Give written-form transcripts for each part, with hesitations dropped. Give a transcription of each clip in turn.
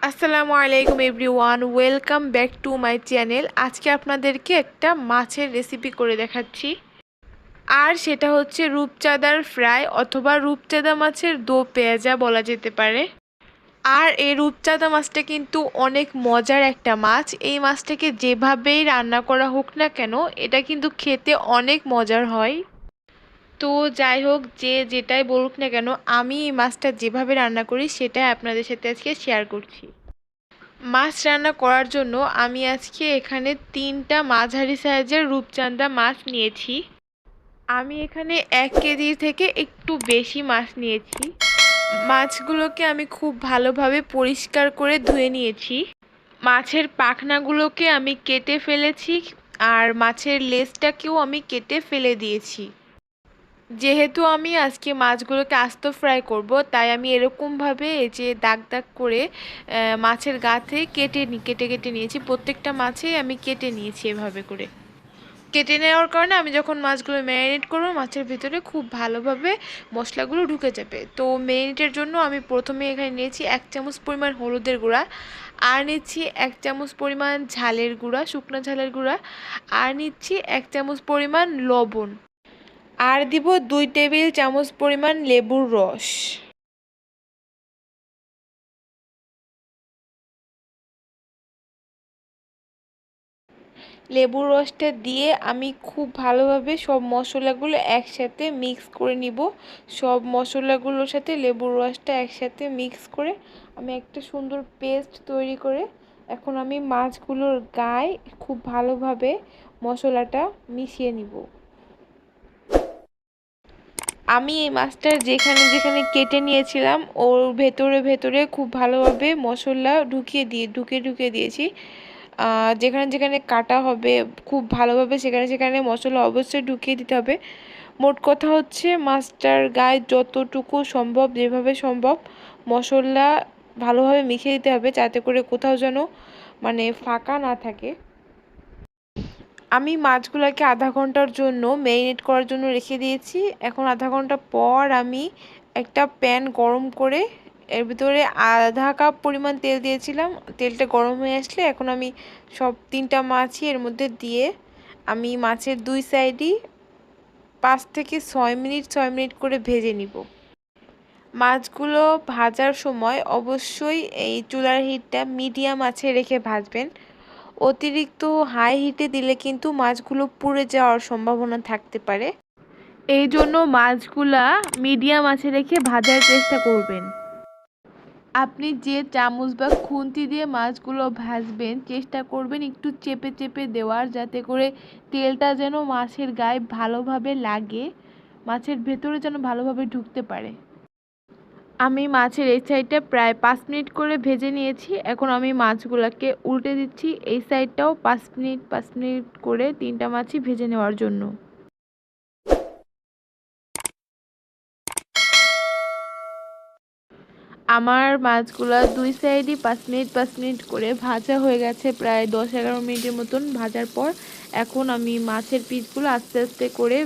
আসসালামু আলাইকুম everyone, welcome back to my channel. আজকে আপনাদেরকে একটা মাছের রেসিপি করে দেখাচ্ছি, আর সেটা হচ্ছে রূপচাঁদার ফ্রাই অথবা রূপচাঁদা মাছের দো পেঁয়াজা বলা যেতে পারে। আর এই রূপচাঁদা মাছটা কিন্তু অনেক মজার একটা মাছ। এই মাছটাকে যেভাবেই রান্না করা হোক না কেন, এটা কিন্তু খেতে অনেক মজার হয়। তো যাই হোক, যে যেটাই বলুক না কেন, আমি এই মাছটা যেভাবে রান্না করি সেটাই আপনাদের সাথে আজকে শেয়ার করছি। মাছ রান্না করার জন্য আমি আজকে এখানে 3টা মাঝারি সাইজের রূপচাঁদা মাছ নিয়েছি। আমি এখানে 1 কেজি থেকে একটু বেশি মাছ নিয়েছি। মাছগুলোকে আমি খুব ভালোভাবে পরিষ্কার করে ধুয়ে নিয়েছি। মাছের পাখনাগুলোকে আমি কেটে ফেলেছি, আর মাছের লেজটাকেও আমি কেটে ফেলে দিয়েছি। যেহেতু আমি আজকে মাছগুলোকে আস্ত ফ্রাই করব, তাই আমি এরকমভাবে এই যে দাগ দাগ করে মাছের গাতে কেটে কেটে নিয়েছি। প্রত্যেকটা মাছেই আমি কেটে নিয়েছি এভাবে করে। কেটে নেওয়ার কারণে আমি যখন মাছগুলো ম্যারিনেট করবো, মাছের ভিতরে খুব ভালোভাবে মশলাগুলো ঢুকে যাবে। তো ম্যারিনেটের জন্য আমি প্রথমে এখানে নিয়েছি 1 চামচ পরিমাণ হলুদের গুঁড়া, আর নিচ্ছি 1 চামচ পরিমাণ ঝালের গুঁড়া, শুকনো ঝালের গুঁড়া, আর নিচ্ছি 1 চামচ পরিমাণ লবণ, আর দিব 2 টেবিল চামচ পরিমাণ লেবুর রস। লেবুর রসটা দিয়ে আমি খুব ভালোভাবে সব মশলাগুলো একসাথে মিক্স করে নিব। সব মশলাগুলোর সাথে লেবুর রসটা একসাথে মিক্স করে আমি একটা সুন্দর পেস্ট তৈরি করে এখন আমি মাছগুলোর গায়ে খুব ভালোভাবে মশলাটা মিশিয়ে নিব। আমি এই মাছটা যেখানে যেখানে কেটে নিয়েছিলাম ওর ভেতরে ভেতরে খুব ভালোভাবে মশলা ঢুকিয়ে দিয়েছি। যেখানে যেখানে কাটা হবে খুব ভালোভাবে সেখানে সেখানে মশলা অবশ্যই ঢুকিয়ে দিতে হবে। মোট কথা হচ্ছে মাছটার গায়ে যতটুকু সম্ভব, যেভাবে সম্ভব মশলা ভালোভাবে মিশিয়ে দিতে হবে, যাতে করে কোথাও যেন ফাঁকা না থাকে। আমি মাছগুলোকে আধা ঘন্টার জন্য ম্যারিনেট করার জন্য রেখে দিয়েছি। এখন আধা ঘন্টা পর আমি একটা প্যান গরম করে এর ভিতরে আধা কাপ পরিমাণ তেল দিয়েছিলাম। তেলটা গরম হয়ে আসলে এখন আমি সব 3টা মাছই এর মধ্যে দিয়ে আমি মাছের 2 সাইডই 5 থেকে 6 মিনিট করে ভেজে নিব। মাছগুলো ভাজার সময় অবশ্যই এই চুলার হিটটা মিডিয়াম আঁচে রেখে ভাজবেন। অতিরিক্ত হাই হিটে দিলে কিন্তু মাছগুলো পুড়ে যাওয়ার সম্ভাবনা থাকতে পারে। এই জন্য মাছগুলা মিডিয়াম আঁচে রেখে ভাজার চেষ্টা করবেন। আপনি যে চামচ বা খুন্তি দিয়ে মাছগুলো ভাজবেন, চেষ্টা করবেন একটু চেপে চেপে দেওয়ার, যাতে করে তেলটা যেন মাছের গায়ে ভালোভাবে লাগে, মাছের ভেতরে যেন ভালোভাবে ঢুকতে পারে। আমি মাছের এই সাইডটা প্রায় 5 মিনিট করে ভেজে নিয়েছি। এখন আমি মাছগুলোকে উল্টে দিচ্ছি, এই সাইডটাও 5 মিনিট করে 3টা মাছই ভেজে নেওয়ার জন্য। আমার মাছগুলা 2 সাইডই 5 মিনিট করে ভাজা হয়ে গেছে, প্রায় 10-11 মিনিটের মতন ভাজার পর এখন আমি মাছের পিসগুলো আস্তে আস্তে করে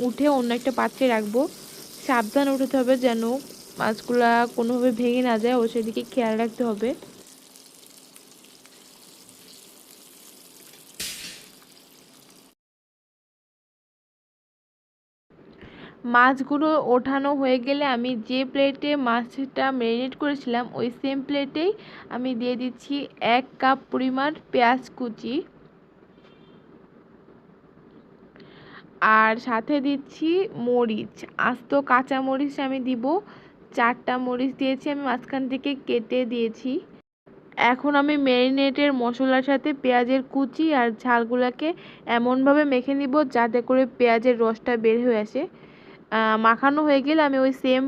উঠে অন্য একটা পাত্রে রাখবো। সাবধানে উঠাতে হবে যেন মাছগুলা কোনোভাবে ভেঙে না যায়, ও সেদিকে খেয়াল রাখতে হবে। মাছগুলো ওঠানো হয়ে গেলে আমি যে প্লেটে মাছটা ম্যারিনেট করেছিলাম ওই সেম প্লেটেই আমি দিয়ে দিচ্ছি 1 কাপ পরিমাণ পেঁয়াজ কুচি, আর সাথে দিচ্ছি মরিচ, আস্ত কাঁচা মরিচ আমি দিব 4টা মরিচ দিয়েছি, আমি মাঝখান থেকে কেটে দিয়েছি। এখন আমি ম্যারিনেটের মশলার সাথে পেঁয়াজের কুচি আর ঝালগুলোকে এমনভাবে মেখে নিব যাতে করে পেঁয়াজের রসটা বের হয়ে আসে। মাখানো হয়ে গেলে আমি ওই সেম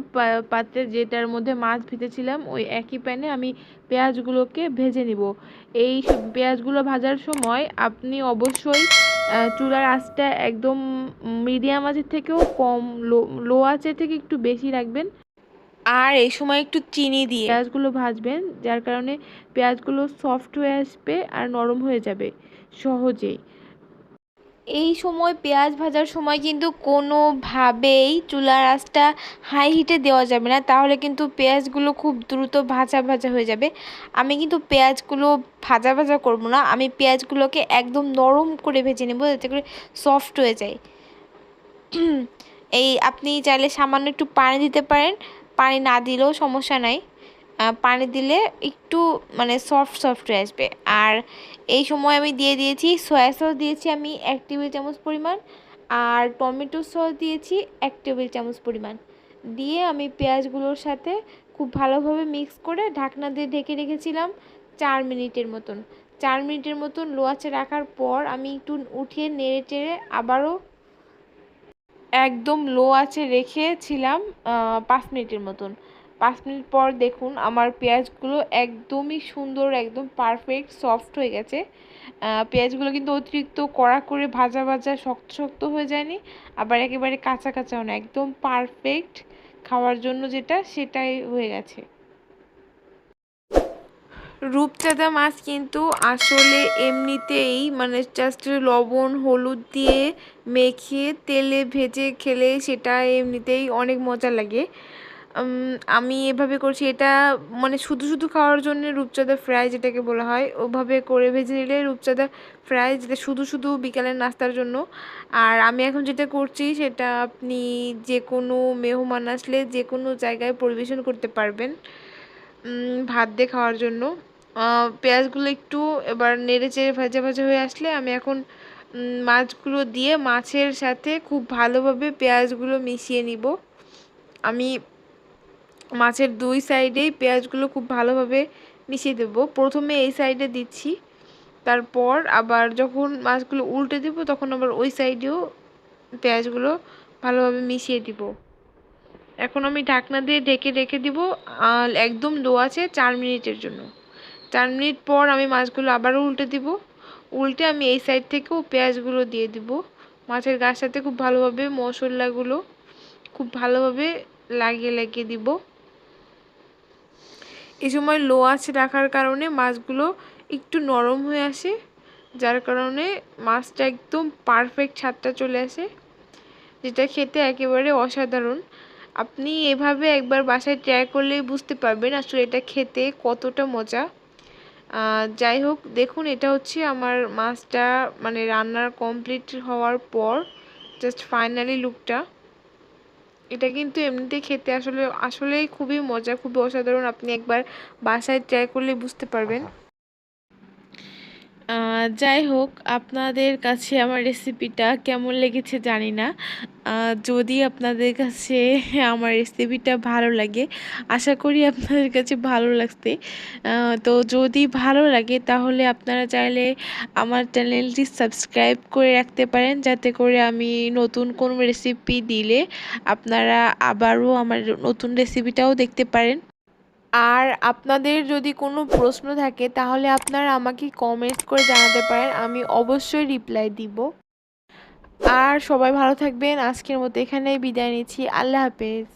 পাত্রে যেটার মধ্যে মাছ ভেজেছিলাম ওই একই প্যানে আমি পেঁয়াজগুলোকে ভেজে নিব। এই পেঁয়াজগুলো ভাজার সময় আপনি অবশ্যই চুলার আঁচটা একদম মিডিয়াম আঁচের থেকেও কম, লো আঁচের থেকে একটু বেশি রাখবেন। আর এই সময় একটু চিনি দিয়ে পেঁয়াজগুলো ভাজবেন, যার কারণে পেঁয়াজগুলো সফট হয়ে আসবে আর নরম হয়ে যাবে সহজেই। এই সময় পেঁয়াজ ভাজার সময় কিন্তু কোনোভাবেই চুলার আঁচটা হাই হিটে দেওয়া যাবে না, তাহলে কিন্তু পেঁয়াজগুলো খুব দ্রুত ভাজা ভাজা হয়ে যাবে। আমি কিন্তু পেঁয়াজগুলো ভাজা ভাজা করব না, আমি পেঁয়াজগুলোকে একদম নরম করে ভেজে নেব যাতে করে সফট হয়ে যায়। এই আপনি চাইলে সামান্য একটু পানি দিতে পারেন, পানি না দিলেও সমস্যা নাই, পানি দিলে একটু মানে সফট সফট হয়ে আসবে। আর এই সময় আমি দিয়ে দিয়েছি সয়া সস, দিয়েছি আমি 1 টেবিল চামচ পরিমাণ, আর টমেটো সস দিয়েছি 1 টেবিল চামচ পরিমাণ। দিয়ে আমি পেঁয়াজগুলোর সাথে খুব ভালোভাবে মিক্স করে ঢাকনা দিয়ে ঢেকে রেখেছিলাম 4 মিনিটের মতন। 4 মিনিটের মতন লো আঁচে রাখার পর আমি একটু উঠিয়ে নেড়ে চেড়ে আবারও একদম লো আঁচে রেখেছিলাম 5 মিনিটের মতন। 5 মিনিট পর দেখুন আমার পেঁয়াজগুলো একদমই সুন্দর, একদম পারফেক্ট সফট হয়ে গেছে। পেঁয়াজগুলো কিন্তু অতিরিক্ত কড়া করে ভাজা ভাজা শক্ত শক্ত হয়ে যায়নি, আবার একেবারে কাঁচা কাঁচাও না, একদম পারফেক্ট খাওয়ার জন্য যেটা সেটাই হয়ে গেছে। রূপচাঁদা মাছ কিন্তু আসলে এমনিতেই মানে জাস্ট লবণ হলুদ দিয়ে মেখে তেলে ভেজে খেলে সেটা এমনিতেই অনেক মজা লাগে। আমি এভাবে করছি, এটা মানে শুধু শুধু খাওয়ার জন্য রূপচাঁদা ফ্রাই যেটাকে বলা হয়, ওভাবে করে ভেজে নিলে রূপচাঁদা ফ্রাই, যেটা শুধু শুধু বিকালের নাস্তার জন্য। আর আমি এখন যেটা করছি সেটা আপনি যে কোনো মেহমান আসলে যে কোনো জায়গায় পরিবেশন করতে পারবেন ভাত দিয়ে খাওয়ার জন্য। পেঁয়াজগুলো একটু এবার নেড়ে চেড়ে ভাজা ভাজা হয়ে আসলে আমি এখন মাছগুলো দিয়ে মাছের সাথে খুব ভালোভাবে পেঁয়াজগুলো মিশিয়ে নিব। আমি মাছের 2 সাইডেই পেঁয়াজগুলো খুব ভালোভাবে মিশিয়ে দেব। প্রথমে এই সাইডে দিচ্ছি, তারপর আবার যখন মাছগুলো উল্টে দিব তখন আবার ওই সাইডেও পেঁয়াজগুলো ভালোভাবে মিশিয়ে দিব। এখন আমি ঢাকনা দিয়ে ঢেকে রেখে দিব একদম লো আছে 4 মিনিটের জন্য। 4 মিনিট পর আমি মাছগুলো আবারও উল্টে দিব, উল্টে আমি এই সাইড থেকেও পেঁয়াজগুলো দিয়ে দিব। মাছের গার সাথে খুব ভালোভাবে মশলাগুলো খুব ভালোভাবে লাগিয়ে লাগিয়ে দিব। এই সময় লো আঁচে রাখার কারণে মাছগুলো একটু নরম হয়ে আসে, যার কারণে মাছটা একদম পারফেক্ট স্বাদটা চলে আসে, যেটা খেতে একেবারে অসাধারণ। আপনি এভাবে একবার বাসায় ট্রাই করলেই বুঝতে পারবেন আসলে এটা খেতে কতটা মজা। যাই হোক, দেখুন এটা হচ্ছে আমার মাছটা মানে রান্নার কমপ্লিট হওয়ার পর জাস্ট ফাইনালি লুকটা। এটা কিন্তু এমনিতে খেতে আসলেই খুবই মজা, খুবই অসাধারণ। আপনি একবার বাসায় ট্রাই করলে বুঝতে পারবেন। যাই হোক, আপনাদের কাছে আমার রেসিপিটা কেমন লেগেছে জানি না। যদি আপনাদের কাছে আমার রেসিপিটা ভালো লাগে, আশা করি আপনাদের কাছে ভালো লাগছে। তো যদি ভালো লাগে তাহলে আপনারা চাইলে আমার চ্যানেলটি সাবস্ক্রাইব করে রাখতে পারেন, যাতে করে আমি নতুন কোনো রেসিপি দিলে আপনারা আবারও আমার নতুন রেসিপিটাও দেখতে পারেন। আর আপনাদের যদি কোনো প্রশ্ন থাকে তাহলে আপনারা আমাকে কমেন্ট করে জানাতে পারেন, আমি অবশ্যই রিপ্লাই দিব। আর সবাই ভালো থাকবেন, আজকের মতো এখানেই বিদায় নিচ্ছি। আল্লাহ হাফেজ।